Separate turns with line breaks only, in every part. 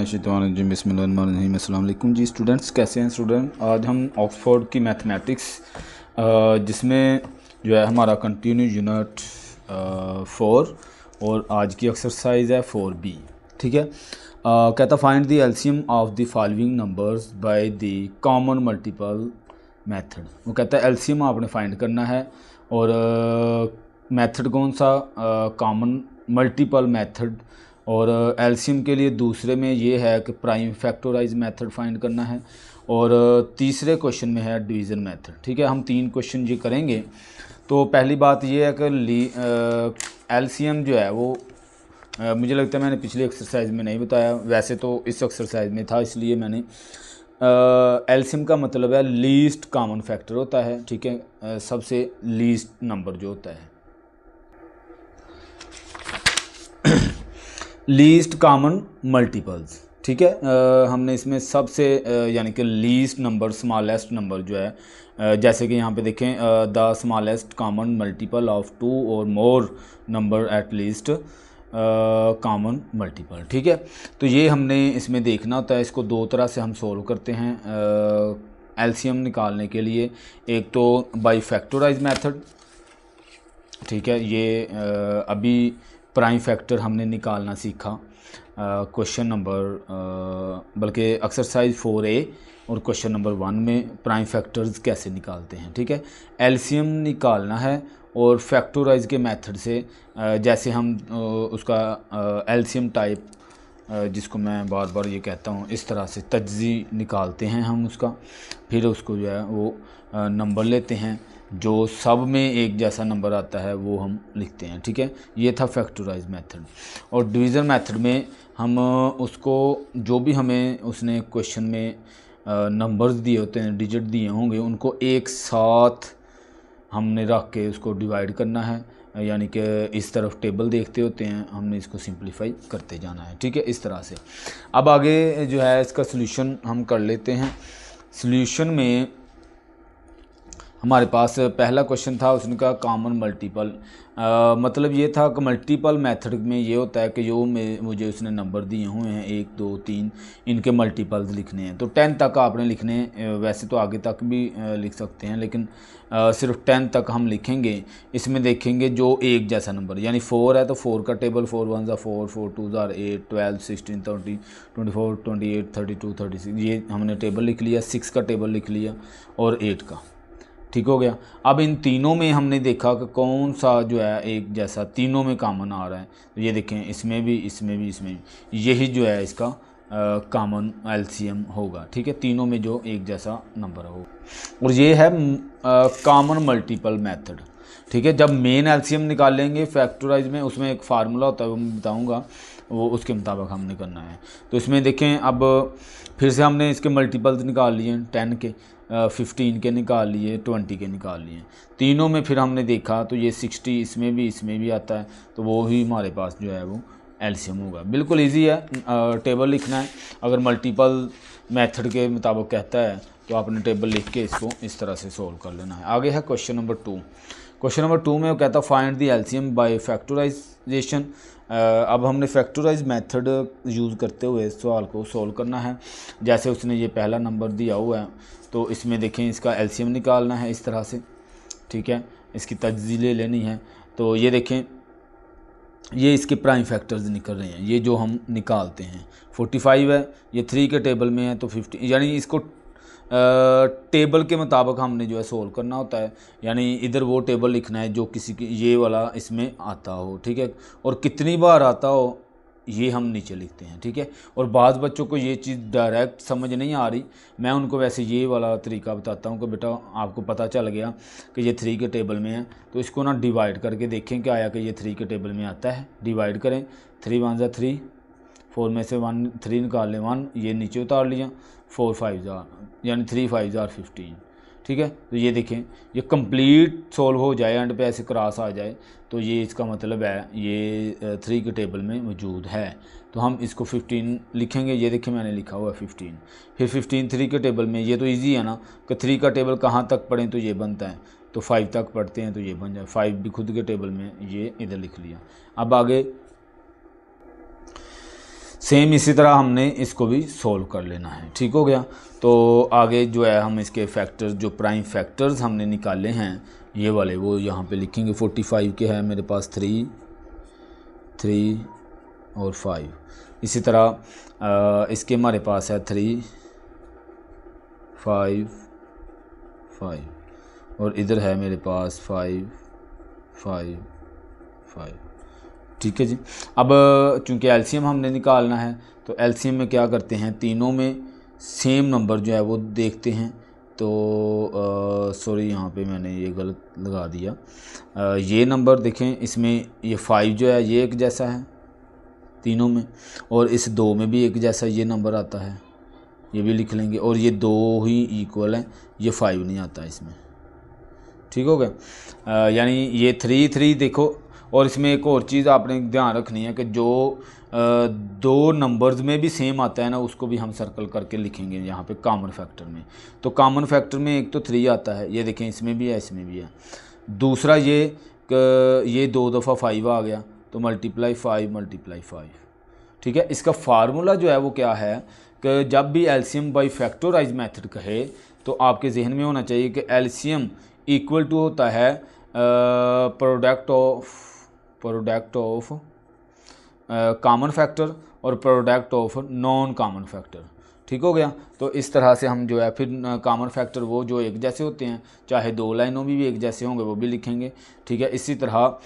बिस्मिल्लाहिर्रहमानिर्रहीम बिस्मिल्लाहिर्रहमानिर्रहीम। अस्सलाम वालेकुम जी स्टूडेंट्स, कैसे हैं स्टूडेंट। आज हम ऑक्सफोर्ड की मैथमेटिक्स जिसमें जो है हमारा कंटिन्यू यूनिट 4 और आज की एक्सरसाइज है 4B। ठीक है। कहता find the LCM of the following numbers by the common multiple method. वो कहता है एलसीएम आपने फाइंड करना है और मेथड कौन सा, कॉमन मल्टीपल मेथड। और एलसीएम के लिए दूसरे में ये है कि प्राइम फैक्टराइज मेथड फाइंड करना है और तीसरे क्वेश्चन में है डिवीज़न मेथड। ठीक है, हम 3 क्वेश्चन ये करेंगे। तो पहली बात ये है कि एलसीएम जो है वो मुझे लगता है मैंने पिछली एक्सरसाइज में नहीं बताया, वैसे तो इस एक्सरसाइज में था, इसलिए मैंने एलसीएम का मतलब है लीस्ट कॉमन फैक्टर होता है। ठीक है, सबसे लीस्ट नंबर जो होता है, लीस्ट कॉमन मल्टीपल्स। ठीक है, हमने इसमें सबसे यानी कि लीस्ट नंबर, स्मॉलेस्ट नंबर जो है, जैसे कि यहाँ पे देखें the smallest common multiple of 2 और मोर number at least common multiple. ठीक है, तो ये हमने इसमें देखना होता है। इसको 2 तरह से हम सोल्व करते हैं एलसीएम निकालने के लिए। एक तो बाय फैक्टराइज मेथड। ठीक है, ये अभी प्राइम फैक्टर हमने निकालना सीखा क्वेश्चन नंबर बल्कि एक्सरसाइज 4A और क्वेश्चन नंबर 1 में प्राइम फैक्टर्स कैसे निकालते हैं। ठीक है, एलसीएम निकालना है और फैक्टराइज के मेथड से जैसे हम उसका एलसीएम टाइप, जिसको मैं बार बार ये कहता हूँ, इस तरह से तज्जी निकालते हैं हम उसका। फिर उसको जो है वो नंबर लेते हैं, जो सब में एक जैसा नंबर आता है वो हम लिखते हैं। ठीक है, ये था फैक्टराइज मेथड। और डिवीज़न मेथड में हम उसको जो भी हमें उसने क्वेश्चन में नंबर्स दिए होते हैं, डिजिट दिए होंगे, उनको एक साथ हमने रख के उसको डिवाइड करना है, यानी कि इस तरफ टेबल देखते होते हैं, हमने इसको सिंप्लीफाई करते जाना है। ठीक है, इस तरह से। अब आगे जो है इसका सॉल्यूशन हम कर लेते हैं। सॉल्यूशन में हमारे पास पहला क्वेश्चन था, उसने कहा कॉमन मल्टीपल। मतलब ये था कि मल्टीपल मेथड में ये होता है कि जो मुझे उसने नंबर दिए हुए हैं 1 2 3, इनके मल्टीपल्स लिखने हैं। तो 10 तक आपने लिखने हैं, वैसे तो आगे तक भी लिख सकते हैं, लेकिन सिर्फ 10 तक हम लिखेंगे। इसमें देखेंगे जो एक जैसा नंबर, यानी 4 है तो 4 का टेबल 4 1 4, 4 2 8, 12 16 30 24 28 32 36, ये हमने टेबल लिख लिया। 6 का टेबल लिख लिया और 8 का। ठीक हो गया। अब इन तीनों में हमने देखा कि कौन सा जो है एक जैसा तीनों में कॉमन आ रहा है। तो ये देखें, इसमें भी, इसमें भी, इसमें भी, यही जो है इसका कॉमन एलसीएम होगा। ठीक है, तीनों में जो एक जैसा नंबर हो, और ये है कॉमन मल्टीपल मेथड। ठीक है, जब मेन एलसीएम निकालेंगे फैक्टराइज में, उसमें एक फार्मूला होता है, वो मैं बताऊँगा, वो उसके मुताबिक हमने करना है। तो इसमें देखें, अब फिर से हमने इसके मल्टीपल्स निकाल लिए, 10 के, 15 के निकाल लिए, 20 के निकाल लिए। तीनों में फिर हमने देखा तो ये 60 इसमें भी आता है, तो वो ही हमारे पास जो है वो एलसीएम होगा। बिल्कुल इजी है, टेबल लिखना है। अगर मल्टीपल मेथड के मुताबिक कहता है तो आपने टेबल लिख के इसको इस तरह से सोल्व कर लेना है। आगे है क्वेश्चन नंबर 2। क्वेश्चन नंबर 2 में वो कहता है find the LCM by factorization. अब हमने फैक्टराइज मेथड यूज़ करते हुए इस सवाल को सोल्व करना है। जैसे उसने ये पहला नंबर दिया हुआ है, तो इसमें देखें इसका एलसीएम निकालना है इस तरह से। ठीक है, इसकी तज्जील लेनी है। तो ये देखें, ये इसके प्राइम फैक्टर्स निकल रहे हैं, ये जो हम निकालते हैं। 45 है, ये 3 के टेबल में है, तो 50, यानी इसको टेबल के मुताबिक हमने जो है सोल्व करना होता है। यानी इधर वो टेबल लिखना है जो किसी की ये वाला इसमें आता हो। ठीक है, और कितनी बार आता हो ये हम नीचे लिखते हैं। ठीक है, और बाज़ बच्चों को ये चीज़ डायरेक्ट समझ नहीं आ रही, मैं उनको वैसे ये वाला तरीका बताता हूँ कि बेटा आपको पता चल गया कि ये 3 के टेबल में है, तो इसको ना डिवाइड करके देखें कि आया कि ये 3 के टेबल में आता है। डिवाइड करें, 3 1 3, 4 में से 1 3 निकाल लें, 1 ये नीचे उतार लिया, 4 5 यानी 3 5 15। ठीक है, तो ये देखें, ये कंप्लीट सोल्व हो जाए, एंड पे ऐसे क्रॉस आ जाए, तो ये इसका मतलब है ये 3 के टेबल में मौजूद है। तो हम इसको 15 लिखेंगे। ये देखें, मैंने लिखा हुआ है 15। फिर 15 3 के टेबल में, ये तो इजी है ना कि 3 का टेबल कहाँ तक पढ़ें तो ये बनता है, तो 5 तक पढ़ते हैं तो ये बन जाए। 5 भी खुद के टेबल में, ये इधर लिख लिया। अब आगे सेम इसी तरह हमने इसको भी सोल्व कर लेना है। ठीक हो गया। तो आगे जो है हम इसके फैक्टर्स, जो प्राइम फैक्टर्स हमने निकाले हैं ये वाले, वो यहाँ पे लिखेंगे। 45 के है मेरे पास 3 और 5। इसी तरह इसके हमारे पास है 3 5 और इधर है मेरे पास 5 5 5। ठीक है जी। अब चूंकि एलसीएम हमने निकालना है तो एलसीएम में क्या करते हैं, तीनों में सेम नंबर जो है वो देखते हैं। तो सॉरी यहाँ पे मैंने ये गलत लगा दिया। ये नंबर देखें, इसमें ये 5 जो है ये एक जैसा है तीनों में, और इस 2 में भी एक जैसा ये नंबर आता है, ये भी लिख लेंगे। और ये 2 ही इक्वल हैं, ये 5 नहीं आता इसमें। ठीक हो गया। यानी ये 3 देखो। और इसमें एक और चीज़ आपने ध्यान रखनी है कि जो 2 नंबर्स में भी सेम आता है ना, उसको भी हम सर्कल करके लिखेंगे यहाँ पे कॉमन फैक्टर में। तो कॉमन फैक्टर में एक तो 3 आता है, ये देखें इसमें भी है इसमें भी है। दूसरा ये 2 दफ़ा 5 आ गया तो मल्टीप्लाई 5। ठीक है। इसका फार्मूला जो है वो क्या है कि जब भी एलसीएम बाई फैक्टराइज मेथड कहे तो आपके जहन में होना चाहिए कि एलसीएम इक्वल टू होता है प्रोडक्ट ऑफ कॉमन फैक्टर और product of non common factor. ठीक हो गया। तो इस तरह से हम जो है फिर कॉमन फैक्टर वो जो एक जैसे होते हैं, चाहे 2 लाइनों में भी एक जैसे होंगे वो भी लिखेंगे। ठीक है। इसी तरह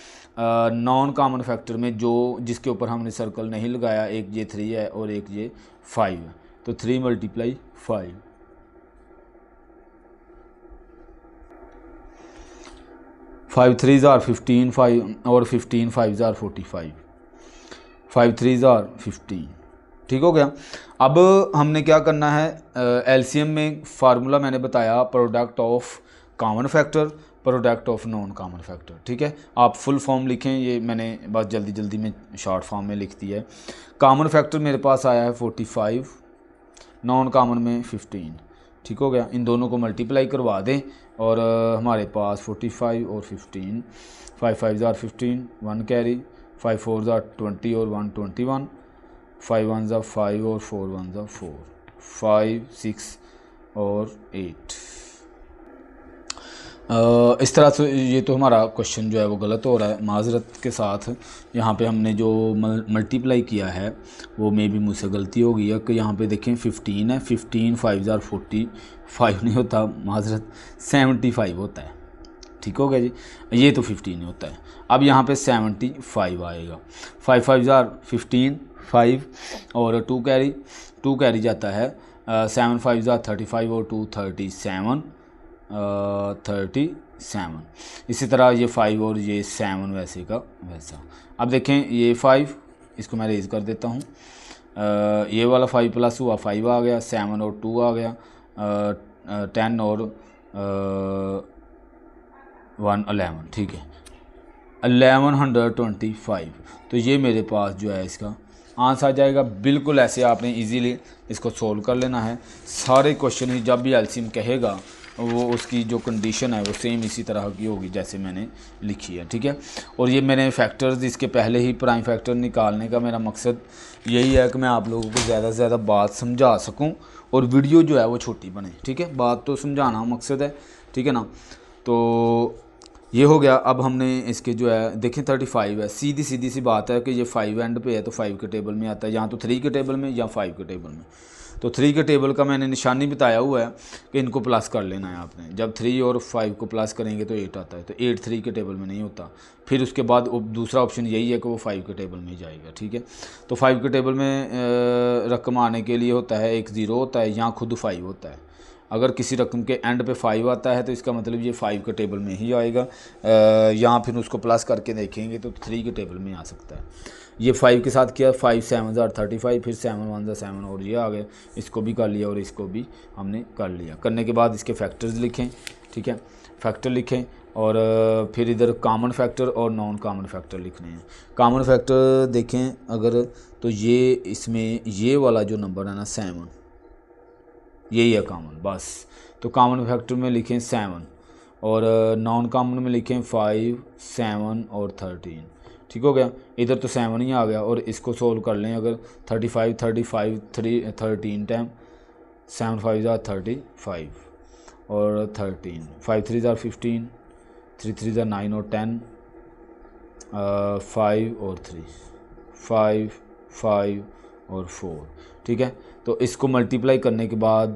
नॉन कॉमन फैक्टर में जो जिसके ऊपर हमने सर्कल नहीं लगाया, एक ये 3 है और एक ये 5 है, तो 3 × 5। 5 3s are 15 5 और 15 5s are 45। 5 3s are 15। ठीक हो गया। अब हमने क्या करना है, एलसीएम में फार्मूला मैंने बताया product of common factor, product of non common factor. ठीक है। आप फुल फॉर्म लिखें, ये मैंने बस जल्दी में शॉर्ट फॉर्म में लिख दिया है। कॉमन फैक्टर मेरे पास आया है 45, नॉन कॉमन में 15। ठीक हो गया। इन दोनों को मल्टीप्लाई करवा दें और हमारे पास 45 और 15, 5 5s are 15, 1 carry, 5 4s are 20 और 1 21, 5 1s are 5 और 4 1s are 4, 5 6 और 8। इस तरह से ये तो हमारा क्वेश्चन जो है वो गलत हो रहा है माजरत के साथ। यहाँ पे हमने जो मल्टीप्लाई किया है वो मे भी मुझसे गलती हो गई है कि यहाँ पे देखें 15 है, 15 5s are 45 नहीं होता, माजरत 75 होता है। ठीक हो गया जी। ये तो 15 होता है। अब यहाँ पे 75 आएगा। 5 5s are 15 5 और 2 कैरी जाता है। 7 5s are 35 और 2 37 37। इसी तरह ये 5 और ये 7 वैसे का वैसा। अब देखें ये 5, इसको मैं रेज कर देता हूँ। ये वाला 5 प्लस हुआ 5 आ गया, 7 और 2 आ गया, 10 और 1 11। ठीक है, 1125। तो ये मेरे पास जो है इसका आंसर आ जाएगा। बिल्कुल ऐसे आपने इजीली इसको सोल्व कर लेना है। सारे क्वेश्चन ही जब भी एलसीएम कहेगा वो उसकी जो कंडीशन है वो सेम इसी तरह की होगी जैसे मैंने लिखी है। ठीक है। और ये मैंने फैक्टर्स इसके पहले ही प्राइम फैक्टर निकालने का मेरा मकसद यही है कि मैं आप लोगों को ज़्यादा से ज़्यादा बात समझा सकूं और वीडियो जो है वो छोटी बने। ठीक है। बात तो समझाना मकसद है। ठीक है ना। तो ये हो गया। अब हमने इसके जो है देखें 35 है, सीधी सी बात है कि ये 5 एंड पे है तो 5 के टेबल में आता है, या तो 3 के टेबल में या 5 के टेबल में। तो 3 के टेबल का मैंने निशानी बताया हुआ है कि इनको प्लस कर लेना है आपने। जब 3 और 5 को प्लस करेंगे तो 8 आता है, तो 8 3 के टेबल में नहीं होता। फिर उसके बाद दूसरा ऑप्शन यही है कि वो 5 के टेबल में ही जाएगा। ठीक है। तो 5 के टेबल में रकम आने के लिए होता है एक 0 होता है, यहाँ खुद 5 होता है। अगर किसी रकम के एंड पे 5 आता है तो इसका मतलब ये 5 के टेबल में ही आएगा। यहाँ फिर उसको प्लस करके देखेंगे तो 3 के टेबल में आ सकता है। ये 5 के साथ किया, 5 7s are 35, फिर 7 1s are 7 और ये आ गए। इसको भी कर लिया और इसको भी हमने कर लिया। करने के बाद इसके फैक्टर्स लिखें। ठीक है। फैक्टर लिखें और फिर इधर कॉमन फैक्टर और नॉन कॉमन फैक्टर लिखने हैं। कॉमन फैक्टर देखें अगर तो ये इसमें ये वाला जो नंबर है ना 7, यही है कॉमन बस। तो कॉमन फैक्टर में लिखें 7 और नॉन कॉमन में लिखें 5 7 और 13। ठीक हो गया। इधर तो 7 ही आ गया, और इसको सोल्व कर लें अगर 35 35 13 टाइम 7 5 ज़ा 35 और 13 5 3 ज़ा 15 3 3 ज़ा 9 और 10 5 और 3 5 5 और 4, ठीक है। तो इसको मल्टीप्लाई करने के बाद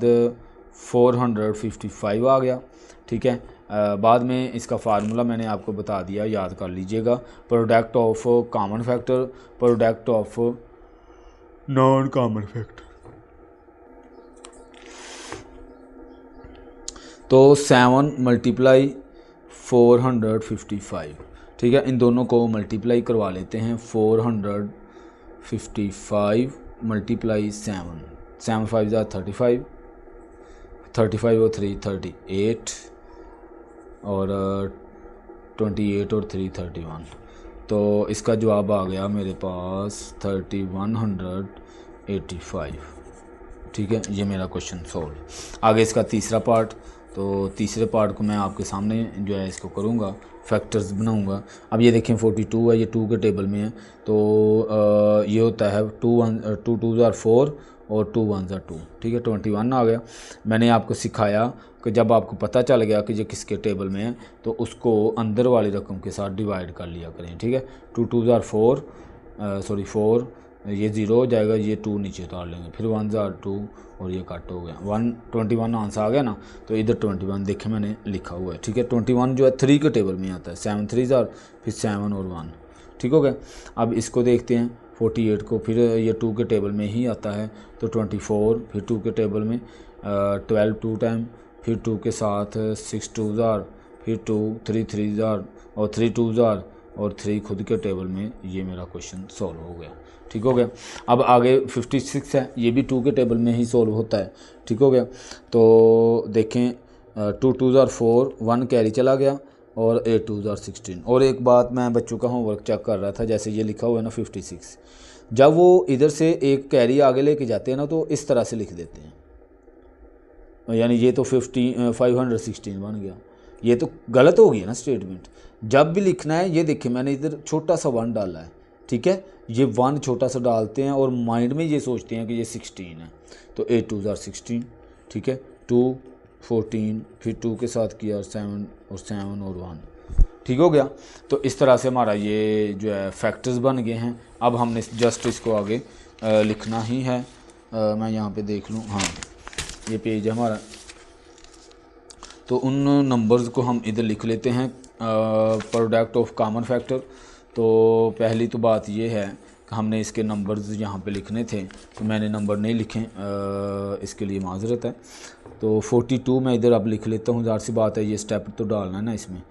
455 आ गया, ठीक है। बाद में इसका फार्मूला मैंने आपको बता दिया, याद कर लीजिएगा। Product of common factor, product of non common factor. तो 7 मल्टीप्लाई 455, ठीक है। इन दोनों को मल्टीप्लाई करवा लेते हैं। 455 मल्टीप्लाई 7 7 5 ज़ा 35 35 और 3 38 और 28 और 3 31। तो इसका जवाब आ गया मेरे पास 3185, ठीक है। ये मेरा क्वेश्चन सॉल्व। आगे इसका तीसरा पार्ट, तो तीसरे पार्ट को मैं आपके सामने जो है इसको करूँगा, फैक्टर्स बनाऊँगा। अब ये देखें 42 है, ये 2 के टेबल में है। तो ये होता है 2 2 ज़ा 4 और 2 1 ज़ा 2, ठीक है। 21 आ गया। मैंने आपको सिखाया कि जब आपको पता चल गया कि ये किसके टेबल में है तो उसको अंदर वाली रकम के साथ डिवाइड कर लिया करें, ठीक है। 2 2 ज़ा 4 4, ये 0 हो जाएगा, ये 2 नीचे उतार लेंगे, फिर 1 ज़ा 2 और ये कट हो गया 121 आंसर आ गया ना। तो इधर 21 देखें मैंने लिखा हुआ है, ठीक है। 21 जो है 3 के टेबल में आता है, 7 3 ज़ा फिर 7 और 1, ठीक हो गया। अब इसको देखते हैं 48 को, फिर ये 2 के टेबल में ही आता है। तो 24 फिर 2 के टेबल में 12 2 टाइम, फिर 2 के साथ 6 2 ज़ार, फिर 2 3 3 ज़ार और 3 2 ज़ार और 3 खुद के टेबल में। ये मेरा क्वेश्चन सॉल्व हो गया, ठीक हो गया। अब आगे 56 है, ये भी 2 के टेबल में ही सॉल्व होता है, ठीक हो गया। तो देखें 2 2 ज़ार 4 1 कैरी चला गया और 8 2 ज़ार 16। और एक बात, मैं बच्चों का होमवर्क चेक कर रहा था, जैसे ये लिखा हुआ है ना 56, जब वो इधर से एक कैरी आगे लेके जाते हैं ना तो इस तरह से लिख देते हैं, यानी ये तो 516 बन गया। ये तो गलत हो गया ना स्टेटमेंट। जब भी लिखना है, ये देखिए मैंने इधर छोटा सा 1 डाला है, ठीक है। ये 1 छोटा सा डालते हैं और माइंड में ये सोचते हैं कि ये 16 है। तो 8 2 ज़ार 16, ठीक है। 2 14 फिर 2 के साथ किया 7 और 7 और 1, ठीक हो गया। तो इस तरह से हमारा ये जो है फैक्टर्स बन गए हैं। अब हमने जस्ट इसको आगे लिखना ही है। मैं यहाँ पे देख लूँ, हाँ ये पेज है हमारा। तो उन नंबर्स को हम इधर लिख लेते हैं, प्रोडक्ट ऑफ कॉमन फैक्टर। तो पहली तो बात ये है कि हमने इसके नंबर्स यहाँ पे लिखने थे, तो मैंने नंबर नहीं लिखे, इसके लिए माजरत है। तो 42 मैं इधर अब लिख लेता हूँ, ज़ाहिर सी बात है ये स्टेप तो डालना है ना इसमें।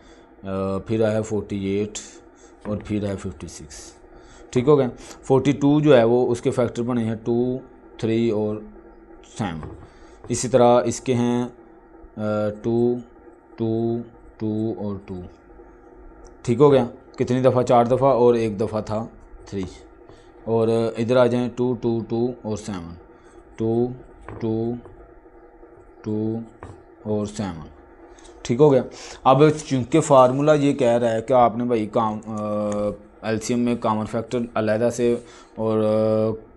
फिर आया 48 और फिर है 56, ठीक हो गया। 42 जो है वो उसके फैक्टर बने हैं 2 3 और 7। इसी तरह इसके हैं 2 2 2 और 2, ठीक हो गया। कितनी दफ़ा? 4 दफ़ा, और एक दफ़ा था 3। और इधर आ जाएं 2 2 2 और 7, 2 2 2 और 7, ठीक हो गया। अब चूँकि फार्मूला ये कह रहा है कि आपने भाई एलसीएम में कॉमन फैक्टर अलहदा से और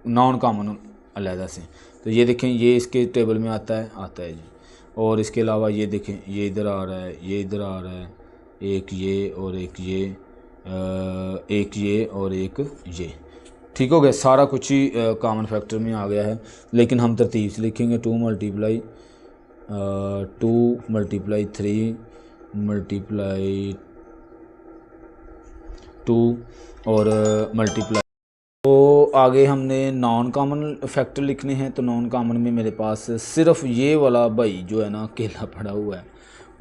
नॉन कॉमन अलहदा से, तो ये देखें ये इसके टेबल में आता है जी। और इसके अलावा ये देखें ये इधर आ रहा है, ये इधर आ रहा है, एक ये और एक ये, एक ये और एक ये, ठीक हो गया। सारा कुछ ही कॉमन फैक्टर में आ गया है, लेकिन हम तरतीब से लिखेंगे। 2 मल्टीप्लाई 3 मल्टीप्लाई 2 और मल्टीप्लाई। तो आगे हमने नॉन कॉमन फैक्टर लिखने हैं। तो नॉन कॉमन में मेरे पास सिर्फ ये वाला भाई जो है ना अकेला पड़ा हुआ है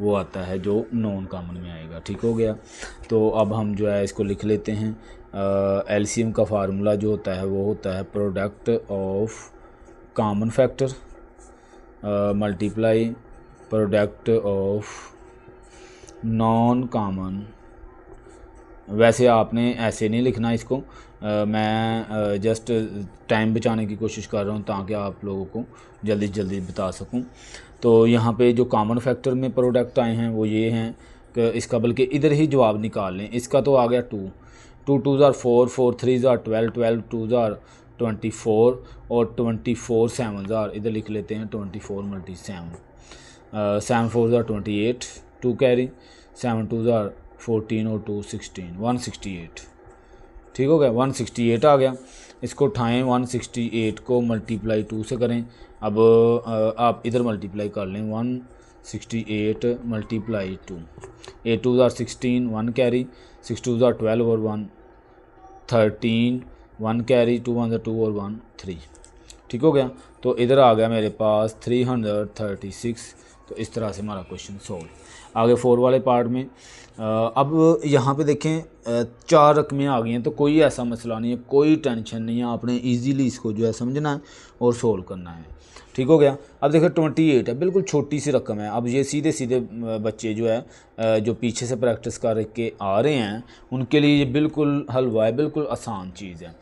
वो आता है, जो नॉन कॉमन में आएगा, ठीक हो गया। तो अब हम जो है इसको लिख लेते हैं। एलसीएम का फार्मूला जो होता है वो होता है product of common factor multiply product of non common. वैसे आपने ऐसे नहीं लिखना इसको, मैं जस्ट टाइम बचाने की कोशिश कर रहा हूँ ताकि आप लोगों को जल्दी से जल्दी बता सकूँ। तो यहाँ पे जो कॉमन फैक्टर में प्रोडक्ट आए हैं वो ये हैं कि इसका, बल्कि इधर ही जवाब निकाल लें। इसका तो आ गया 2 2 2 ज़ार 4, 4 3 ज़ार 12, 12 2 ज़ार 24 और 24 7 ज़ार इधर लिख लेते हैं 24 मल्टी 7, 7 4 ज़ार 28, 2 कैरी, 7 2 ज़ार 14 और 2 16, 168। ठीक हो गया, 168 आ गया। इसको उठाएं, 168 को मल्टीप्लाई 2 से करें। अब आप इधर मल्टीप्लाई कर लें, 168 मल्टीप्लाई 2, 8 2 ज़ार 16, 1 कैरी, 6 2 ज़ार 12 और 1 13, 1 कैरी, 2 1 ज़ार 2 और 1 3। ठीक हो गया, तो इधर आ गया मेरे पास 336। तो इस तरह से हमारा क्वेश्चन सॉल्व। आगे 4 वाले पार्ट में अब यहाँ पे देखें 4 रकमें आ गई हैं, तो कोई ऐसा मसला नहीं है, कोई टेंशन नहीं है, आपने इजीली इसको जो है समझना है और सोल्व करना है। ठीक हो गया। अब देखो 28 है, बिल्कुल छोटी सी रकम है। अब ये सीधे सीधे बच्चे जो है जो पीछे से प्रैक्टिस करके आ रहे हैं उनके लिए ये बिल्कुल हलवा है, बिल्कुल आसान चीज़ है।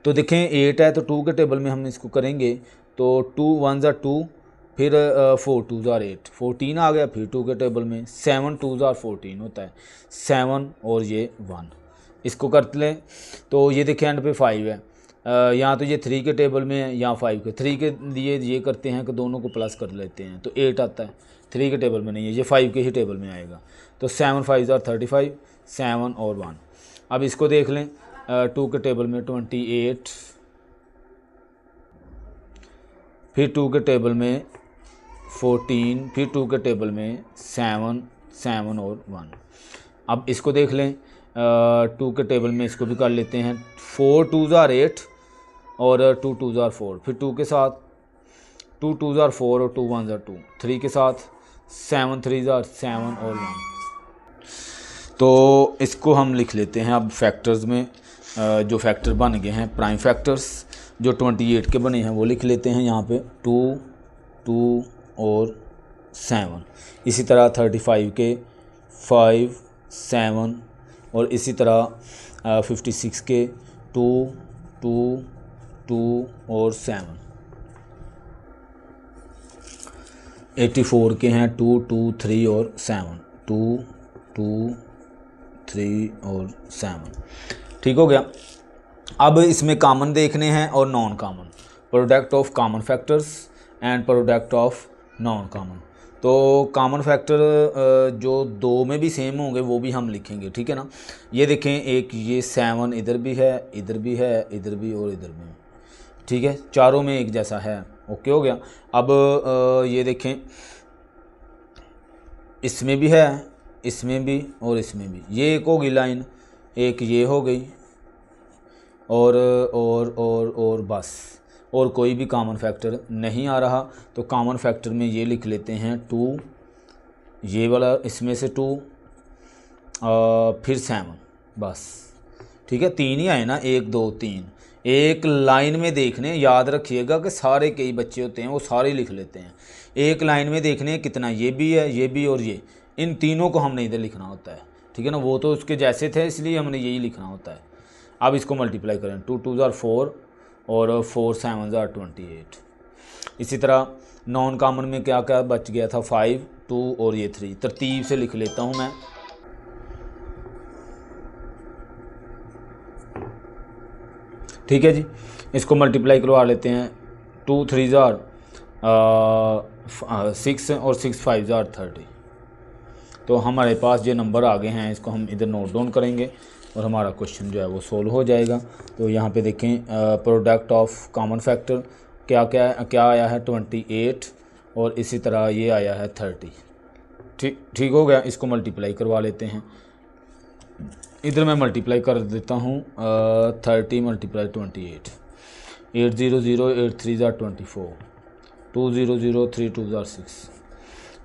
तो देखें 8 है, तो 2 के टेबल में हम इसको करेंगे, तो 2 1 ज़ार 2, फिर 4 2 ज़ार 8, 14 आ गया, फिर 2 के टेबल में 7 2 ज़ार 14 होता है, 7 और ये 1, इसको कर लें। तो ये देखें एंड पे 5 है, यहाँ तो ये 3 के टेबल में है, यहाँ 5 के। 3 के लिए ये करते हैं कि दोनों को प्लस कर लेते हैं, तो 8 आता है, 3 के टेबल में नहीं है, ये 5 के ही टेबल में आएगा। तो 7 5 ज़ार 35, 7 और 1। अब इसको देख लें 2 के टेबल में 28, फिर 2 के टेबल में 14, फिर 2 के टेबल में 7 7 और 1। अब इसको देख लें 2 के टेबल में इसको भी कर लेते हैं, 4 2 ज़ार 8 और 2 2 ज़ार 4, फिर 2 के साथ 2 2 ज़ार 4 और 2 1 ज़ार 2, 3 के साथ 7 3 ज़ार 7 और 1। तो इसको हम लिख लेते हैं अब फैक्टर्स में, जो फैक्टर बन गए हैं प्राइम फैक्टर्स जो 28 के बने हैं वो लिख लेते हैं यहाँ पे 2 2 और 7। इसी तरह 35 के 5 7 और इसी तरह 56 के 2 2 2 और 7। 84 के हैं 2 2 3 और 7, 2 2 3 और 7। ठीक हो गया। अब इसमें कॉमन देखने हैं और non common, product of common factors and product of non common. तो कॉमन फैक्टर जो 2 में भी सेम होंगे वो भी हम लिखेंगे, ठीक है ना। ये देखें, एक ये 7 इधर भी है, इधर भी है, इधर भी और इधर भी, ठीक है, चारों में एक जैसा है। ओके हो गया। अब ये देखें, इसमें भी है, इसमें भी और इसमें भी, ये एक होगी लाइन, एक ये हो गई और बस, और कोई भी कॉमन फैक्टर नहीं आ रहा। तो कॉमन फैक्टर में ये लिख लेते हैं 2, ये वाला इसमें से 2 फिर 7, बस, ठीक है। 3 ही आए ना, 1 2 3, एक लाइन में देखने, याद रखिएगा कि सारे कई बच्चे होते हैं वो सारे लिख लेते हैं। एक लाइन में देखने कितना, ये भी है, ये भी और ये, इन तीनों को हमने इधर लिखना होता है, ठीक है ना। वो तो उसके जैसे थे इसलिए हमने यही लिखना होता है। अब इसको मल्टीप्लाई करें, 2 2 ज़ार 4 और 4 7 ज़ार 28। इसी तरह नॉन कॉमन में क्या क्या बच गया था, 5 2 और ये 3। तरतीब से लिख लेता हूँ मैं, ठीक है जी। इसको मल्टीप्लाई करवा लेते हैं, 2 3 ज़ार 6 और 6 5 ज़ार 30। तो हमारे पास ये नंबर आ गए हैं, इसको हम इधर नोट डाउन करेंगे और हमारा क्वेश्चन जो है वो सोल्व हो जाएगा। तो यहाँ पे देखें प्रोडक्ट ऑफ कॉमन फैक्टर क्या आया है 28 और इसी तरह ये आया है 30। ठीक हो गया। इसको मल्टीप्लाई करवा लेते हैं, इधर मैं मल्टीप्लाई कर देता हूँ 30 मल्टीप्लाई 28, 8 0 0 8 3 ज़ार 24, 2 0 0 3 2 ज़ार 6,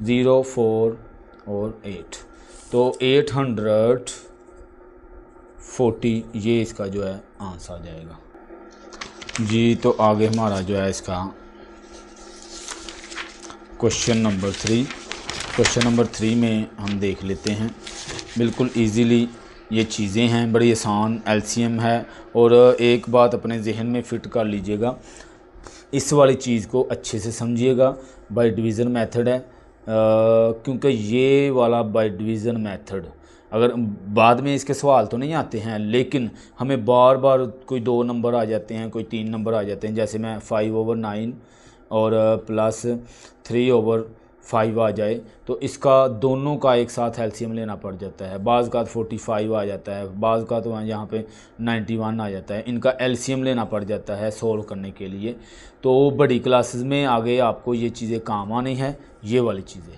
0 4 और 8। तो 840 ये इसका जो है आंसर आ जाएगा जी। तो आगे हमारा जो है इसका क्वेश्चन नंबर 3। क्वेश्चन नंबर 3 में हम देख लेते हैं, बिल्कुल इजीली ये चीज़ें हैं, बड़ी आसान एलसीएम है। और एक बात अपने जहन में फ़िट कर लीजिएगा, इस वाली चीज़ को अच्छे से समझिएगा, बाय डिवीज़न मेथड है, क्योंकि ये वाला बाय डिवीज़न मेथड अगर बाद में इसके सवाल तो नहीं आते हैं, लेकिन हमें बार बार कोई 2 नंबर आ जाते हैं, कोई 3 नंबर आ जाते हैं, जैसे मैं 5/9 और प्लस 3/5 आ जाए तो इसका दोनों का एक साथ एलसीएम लेना पड़ जाता है। बाज़ का 45 आ जाता है, बाज़ का तो यहाँ पे 91 आ जाता है। इनका एलसीएम लेना पड़ जाता है सोल्व करने के लिए। तो बड़ी क्लासेस में आगे आपको ये चीज़ें काम आनी है, ये वाली चीज़ें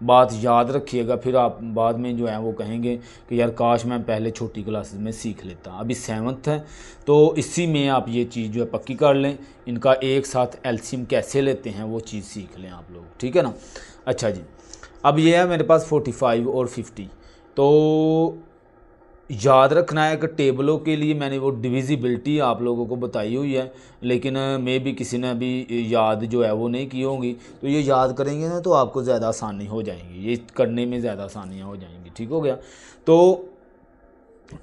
बात याद रखिएगा। फिर आप बाद में जो है वो कहेंगे कि यार काश मैं पहले छोटी क्लासेस में सीख लेता। अभी 7th है तो इसी में आप ये चीज़ जो है पक्की कर लें। इनका एक साथ एलसीएम कैसे लेते हैं वो चीज़ सीख लें आप लोग, ठीक है ना। अच्छा जी, अब ये है मेरे पास 45 और 50। तो याद रखना है कि टेबलों के लिए मैंने वो डिविजिबिलिटी आप लोगों को बताई हुई है, लेकिन मे भी किसी ने अभी याद जो है वो नहीं की होंगी। तो ये याद करेंगे ना तो आपको ज़्यादा आसानी हो जाएगी, ये करने में ज़्यादा आसानियाँ हो जाएंगी, ठीक हो गया। तो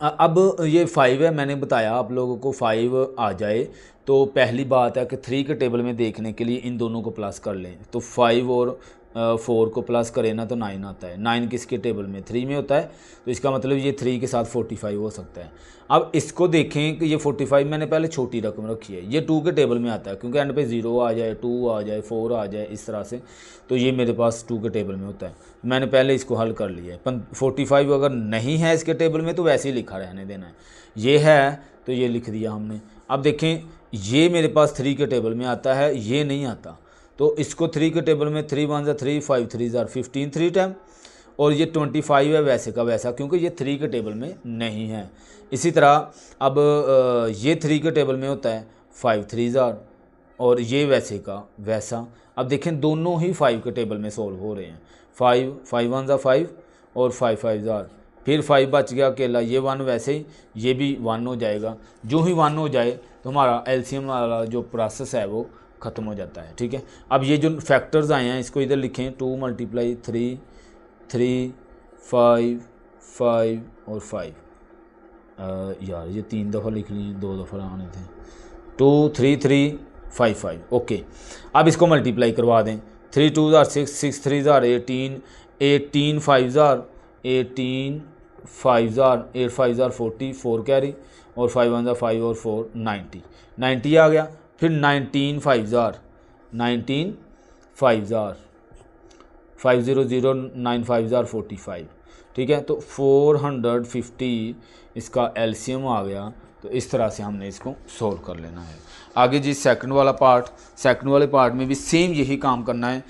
अब ये 5 है, मैंने बताया आप लोगों को 5 आ जाए तो पहली बात है कि 3 के टेबल में देखने के लिए इन दोनों को प्लस कर लें। तो 5 और 4 को प्लस करें ना तो 9 आता है। 9 किसके टेबल में? 3 में होता है। तो इसका मतलब ये 3 के साथ 45 हो सकता है। अब इसको देखें कि ये 45 मैंने पहले छोटी रकम रखी है, ये 2 के टेबल में आता है क्योंकि एंड पे 0 आ जाए, 2 आ जाए, 4 आ जाए, इस तरह से। तो ये मेरे पास 2 के टेबल में होता है। मैंने पहले इसको हल कर लिया है। 45 अगर नहीं है इसके टेबल में तो वैसे ही लिखा रहने देना है। ये है तो ये लिख दिया हमने। अब देखें ये मेरे पास 3 के टेबल में आता है, ये नहीं आता। तो इसको 3 के टेबल में 3 1 3, 5 3 15 3 टाइम, और ये 25 है वैसे का वैसा क्योंकि ये 3 के टेबल में नहीं है। इसी तरह अब ये 3 के टेबल में होता है 5 3 और ये वैसे का वैसा। अब देखें दोनों ही 5 के टेबल में सोल्व हो रहे हैं। 5 5 1 5 और 5 5 फिर 5 बच गया अकेला, ये 1 वैसे ही, ये भी 1 हो जाएगा। जो ही 1 हो जाए तो हमारा एलसीएम वाला जो प्रोसेस है वो ख़त्म हो जाता है, ठीक है। अब ये जो फैक्टर्स आए हैं इसको इधर लिखें। 2 × 3 3 5 5 और 5। यार ये 3 दफ़ा लिख लिए, 2 दफ़ा आने थे। 2 3 3 5 5 ओके। अब इसको मल्टीप्लाई करवा दें। 3 2 6 6 3 18 18 5 18 5 8 5 40 4 कैरी और 5 1 5 और 4 90 90 आ गया। फिर 19 5 19 5 5 0 0 9 5 45, ठीक है। तो 450 इसका एलसीएम आ गया। तो इस तरह से हमने इसको सोल्व कर लेना है। आगे जी सेकंड वाला पार्ट, सेकंड वाले पार्ट में भी सेम यही काम करना है।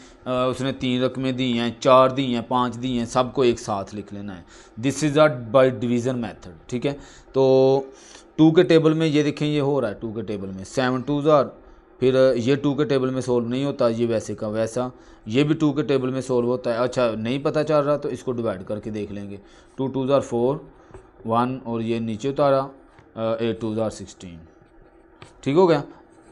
उसने 3 रकमें दी हैं, 4 दी हैं, 5 दी हैं, सबको एक साथ लिख लेना है। This is a by division method, ठीक है। तो 2 के टेबल में ये देखें ये हो रहा है। 2 के टेबल में 7 2 फिर ये 2 के टेबल में सोल्व नहीं होता, ये वैसे का वैसा। ये भी 2 के टेबल में सोल्व होता है। अच्छा नहीं पता चल रहा तो इसको डिवाइड करके देख लेंगे। 2 2 4 1 और ये नीचे उतारा 8 2 16, ठीक हो गया।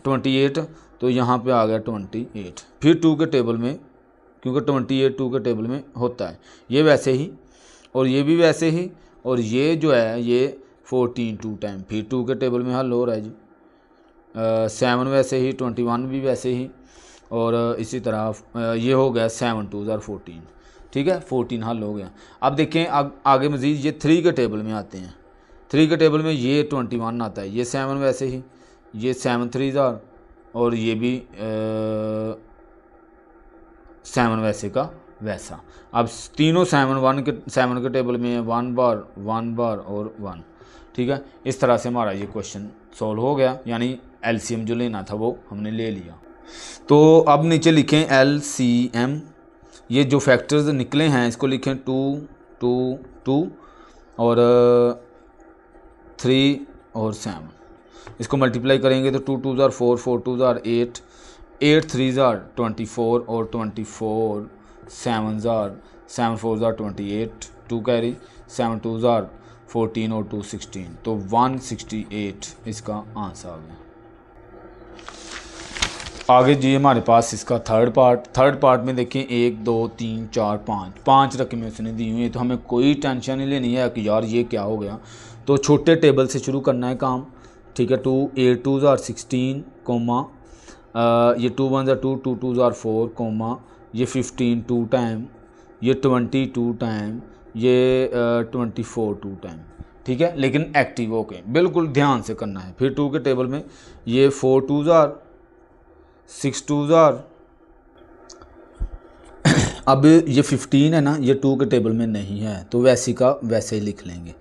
28 तो यहाँ पे आ गया 28। फिर 2 के टेबल में, क्योंकि 28 2 के टेबल में होता है, ये वैसे ही और ये भी वैसे ही, और ये जो है ये 14 2 टाइम फिर 2 के टेबल में हल हो रहा है जी। 7 वैसे ही, 21 भी वैसे ही, और इसी तरह ये हो गया 7 2 14, ठीक है। 14 हल हो गया। अब देखें आगे मज़ीद ये 3 के टेबल में आते हैं। 3 के टेबल में ये 21 आता है, ये 7 वैसे ही, ये 7 3 और ये भी 7 वैसे का वैसा। अब तीनों 7 के टेबल में है 1 बार 1 बार और 1, ठीक है। इस तरह से हमारा ये क्वेश्चन सॉल्व हो गया, यानी एलसीएम जो लेना था वो हमने ले लिया। तो अब नीचे लिखें एलसीएम। ये जो फैक्टर्स निकले हैं इसको लिखें 2 2 2 और 3 और 7। इसको मल्टीप्लाई करेंगे तो 2 2 4 4 2 8 8 3 24 और 24 7 7 4 28 2 कैरी 7 2 14 और 2 16। तो 168 इसका आंसर आ गया। आगे जी हमारे पास इसका थर्ड पार्ट में देखें 1 2 3 4 5 रकमें उसने दी हुई है। तो हमें कोई टेंशन नहीं लेनी है कि यार ये क्या हो गया। तो छोटे टेबल से शुरू करना है काम, ठीक है। 2 8 2 16 कोमा, ये 2 1 2 2 2 4 कोमा, ये 15 2 टाइम, ये 22 टाइम, ये 24 टू टाइम, ठीक है, लेकिन एक्टिव ओके, बिल्कुल ध्यान से करना है। फिर 2 के टेबल में ये 4 2s आर 6 2s आर, अब ये 15 है ना, ये 2 के टेबल में नहीं है तो वैसी का वैसे ही लिख लेंगे,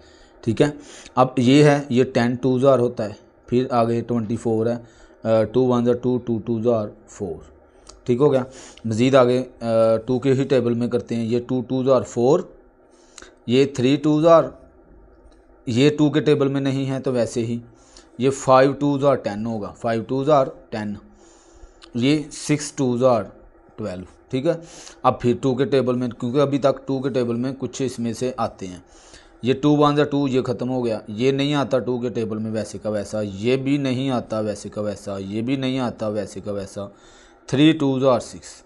ठीक है। अब ये है, ये 10 2s आर होता है, फिर आगे 24 है, 2 1s आर 2 2 2s आर 4, ठीक हो गया। मज़ीद आगे 2 के ही टेबल में करते हैं, ये 2 2s आर 4, ये 3 2s आर, ये 2 के टेबल में नहीं है तो वैसे ही, ये 5 2s आर 10 होगा, 5 2s आर 10, ये 6 2s आर 12, ठीक है। अब फिर 2 के टेबल में, क्योंकि अभी तक 2 के टेबल में कुछ इसमें से आते हैं, ये 2 1s आर 2, ये ख़त्म हो गया, ये नहीं आता 2 के टेबल में वैसे का वैसा, ये भी नहीं आता वैसे का वैसा, ये भी नहीं आता वैसे का वैसा, 3 2s आर 6,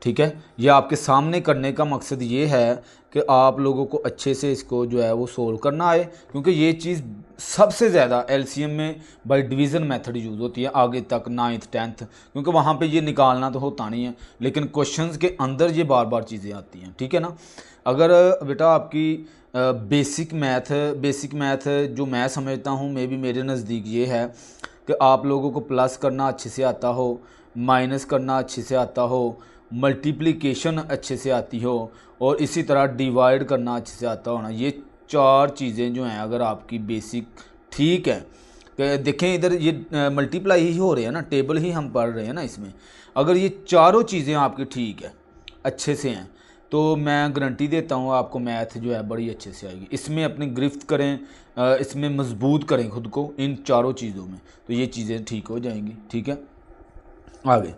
ठीक है। ये आपके सामने करने का मकसद ये है कि आप लोगों को अच्छे से इसको जो है वो सोल्व करना आए, क्योंकि ये चीज़ सबसे ज़्यादा एलसीएम में बाय डिवीज़न मेथड यूज़ होती है आगे तक 9th 10th, क्योंकि वहाँ पे ये निकालना तो होता नहीं है, लेकिन क्वेश्चंस के अंदर ये बार बार चीज़ें आती हैं, ठीक है ना। अगर बेटा आपकी बेसिक मैथ जो मैं समझता हूँ, मे बी मेरे नज़दीक ये है कि आप लोगों को प्लस करना अच्छे से आता हो, माइनस करना अच्छे से आता हो, मल्टीप्लिकेशन अच्छे से आती हो, और इसी तरह डिवाइड करना अच्छे से आता हो ना, ये 4 चीज़ें जो हैं अगर आपकी बेसिक ठीक है, कि देखें इधर ये मल्टीप्लाई ही हो रहे हैं ना, टेबल ही हम पढ़ रहे हैं ना इसमें, अगर ये चारों चीज़ें आपकी ठीक है, अच्छे से हैं, तो मैं गारंटी देता हूँ आपको मैथ जो है बड़ी अच्छे से आएगी। इसमें अपनी गिरफ्त करें, इसमें मजबूत करें खुद को इन चारों चीज़ों में, तो ये चीज़ें ठीक हो जाएंगी, ठीक है। आगे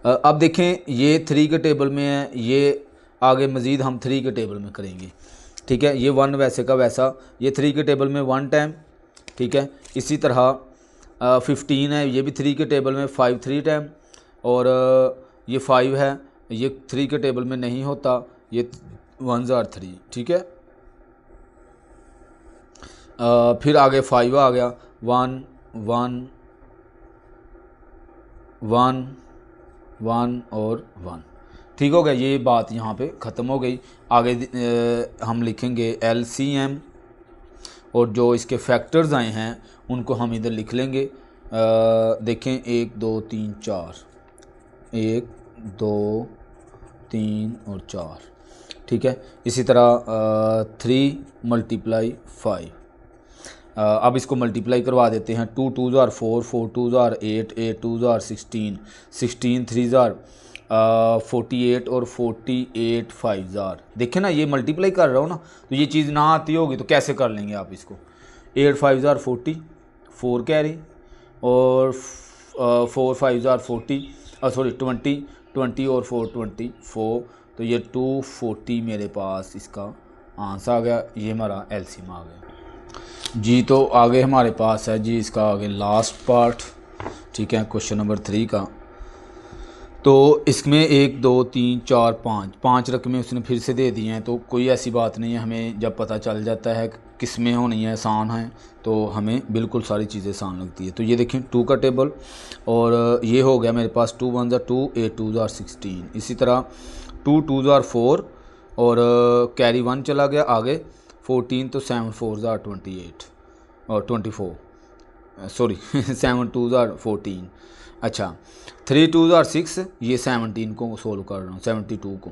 अब देखें ये 3 के टेबल में है, ये आगे मज़ीद हम 3 के टेबल में करेंगे, ठीक है। ये 1 वैसे का वैसा, ये 3 के टेबल में 1 टाइम, ठीक है। इसी तरह 15 है, ये भी 3 के टेबल में 5 3 टाइम, और ये 5 है, ये 3 के टेबल में नहीं होता, ये 1s आर 3, ठीक है। फिर आगे 5 आ गया, 1 1 1 1 और 1, ठीक हो गया। ये बात यहाँ पे ख़त्म हो गई। आगे हम लिखेंगे LCM, और जो इसके फैक्टर्स आए हैं उनको हम इधर लिख लेंगे। देखें 1 2 3 4, 1 2 3 और 4, ठीक है। इसी तरह 3 × 5, अब इसको मल्टीप्लाई करवा देते हैं, 2 2s are 4 4 2s are 8 8 2s are 16 16 3s are 48 और 48 5s आर। देखें ना, ये मल्टीप्लाई कर रहा हूँ ना, तो ये चीज़ ना आती होगी तो कैसे कर लेंगे आप इसको, 8 5s आर 40, 4 कैरी, और 4 5s आर 40, सॉरी 20 20 और 4 24, तो ये 240 मेरे पास इसका आंसर आ गया। ये हमारा LCM आ गया जी। तो आगे हमारे पास है जी इसका आगे लास्ट पार्ट, ठीक है, क्वेश्चन नंबर 3 का। तो इसमें 1 2 3 4 5 रकमें उसने फिर से दे दी हैं, तो कोई ऐसी बात नहीं है, हमें जब पता चल जाता है किस में होनी है, आसान है, तो हमें बिल्कुल सारी चीज़ें आसान लगती है। तो ये देखें 2 का टेबल, और ये हो गया मेरे पास 2 1s आर 2 8 2s आर 16, इसी तरह 2 2s आर 4, और कैरी 1 चला गया आगे 14, तो 7 4s आर 28 और 24, सॉरी 7 2s आर 14, अच्छा 3 2s आर 6, ये 17 को सोल्व कर रहा हूँ, 72 को,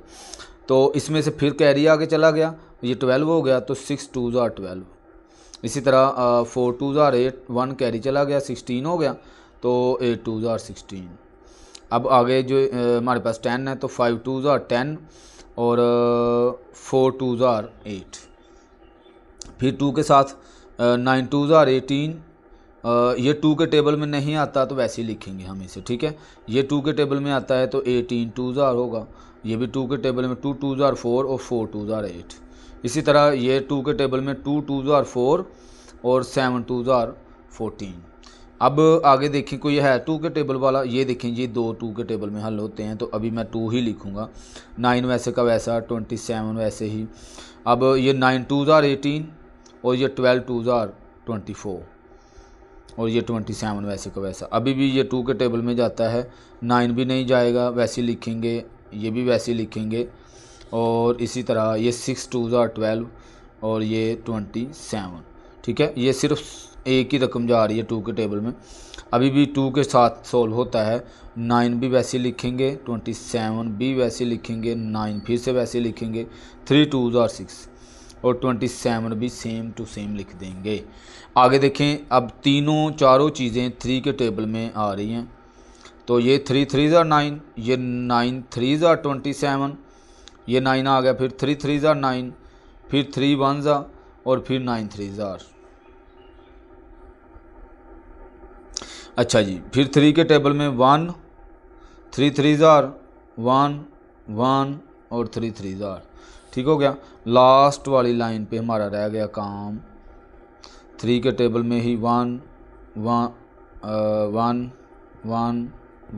तो इसमें से फिर कैरी आगे चला गया, ये 12 हो गया, तो 6 2s आर 12, इसी तरह 4 2s आर 8, 1 कैरी चला गया 16 हो गया, तो 8 2s आर 16। अब आगे जो हमारे पास 10 है, तो 5 2s आर 10, और 4 2s आर 8, फिर 2 के साथ 9 2s आर 18, ये 2 के टेबल में नहीं आता तो वैसे ही लिखेंगे हम इसे, ठीक है। ये 2 के टेबल में आता है तो 18 2s आर होगा, ये भी 2 के टेबल में 2 2s आर 4 और 4 2s आर 8, इसी तरह ये 2 के टेबल में 2 2s आर 4 और 7 2s आर 14। अब आगे देखें कोई है 2 के टेबल वाला, ये देखें ये 2 के टेबल में हल होते हैं, तो अभी मैं 2 ही लिखूँगा, 9 वैसे का वैसा, 27 वैसे ही। अब ये 9 2s आर 18, और ये 12 2s आर 24, और ये 27 वैसे का वैसा। अभी भी ये 2 के टेबल में जाता है, 9 भी नहीं जाएगा, वैसे लिखेंगे, ये भी वैसे लिखेंगे, और इसी तरह ये 6 2 ज़ा 12 और ये 27। ठीक है, ये सिर्फ एक ही रकम जा रही है 2 के टेबल में। अभी भी 2 के साथ सोल्व होता है। 9 भी वैसे लिखेंगे, 27 भी वैसे लिखेंगे, 9 फिर से वैसे लिखेंगे, 3 2 ज़ा 6 और 27 भी सेम टू सेम लिख देंगे। आगे देखें, अब तीनों चारों चीज़ें 3 के टेबल में आ रही हैं। तो ये 3 3 ज़ा 9, ये 9 3 ज़ा 27, ये 9 आ गया, फिर 3 3 ज़ा 9, फिर 3 1 ज़ा और फिर 9 3 ज़ा। अच्छा जी, फिर 3 के टेबल में 1 3 3 ज़ा 1 1 और 3 3 ज़ा। ठीक हो गया। लास्ट वाली लाइन पे हमारा रह गया काम 3 के टेबल में ही 1 1 1 1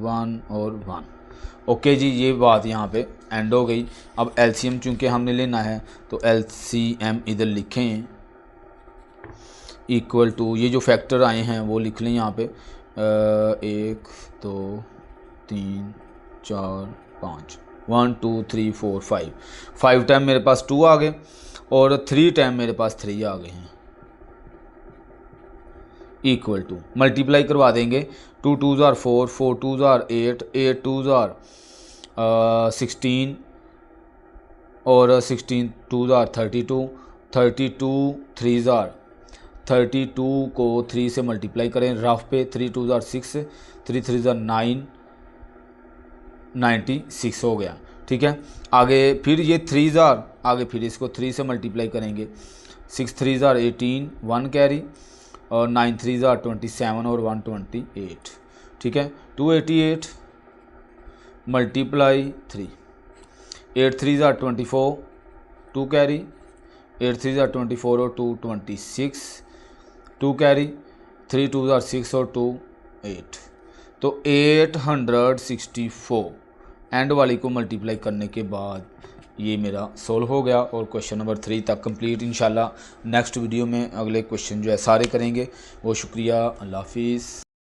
1 और 1। ओके जी, ये बात यहाँ पे एंड हो गई। अब एलसीएम चूँकि हमने लेना है तो एलसीएम इधर लिखें इक्वल टू, ये जो फैक्टर आए हैं वो लिख लें यहाँ पे 1 2 3 4 5 1 2 3 4 5 5 टाइम मेरे पास 2 आ गए और 3 टाइम मेरे पास 3 आ गए हैं। इक्वल टू मल्टीप्लाई करवा देंगे, 2 2 ज़ार 4 4 2 ज़ार 8 8 2 ज़ार 16 और 16 2 ज़ार 32 32 3 ज़ार 32 को 3 से मल्टीप्लाई करें रफ पे, 3 2 ज़ार 6 3 3 ज़ार 9 96 हो गया। ठीक है, आगे फिर ये 3 ज़ार, आगे फिर इसको 3 से मल्टीप्लाई करेंगे, 6 3 ज़ार 18 1 कैरी और 9 3 ज़ार 27 और 128। ठीक है, 288 मल्टीप्लाई 3, 8 3 ज़ार 24 2 कैरी, 8 3 ज़ार 24 और 2 26 2 कैरी, 3 2 ज़ार 6 और 2 8। तो 864 एंड वाली को मल्टीप्लाई करने के बाद ये मेरा सोल्व हो गया और क्वेश्चन नंबर 3 तक कंप्लीट। इंशाल्लाह नेक्स्ट वीडियो में अगले क्वेश्चन जो है सारे करेंगे। वो शुक्रिया, अल्लाह हाफिज़।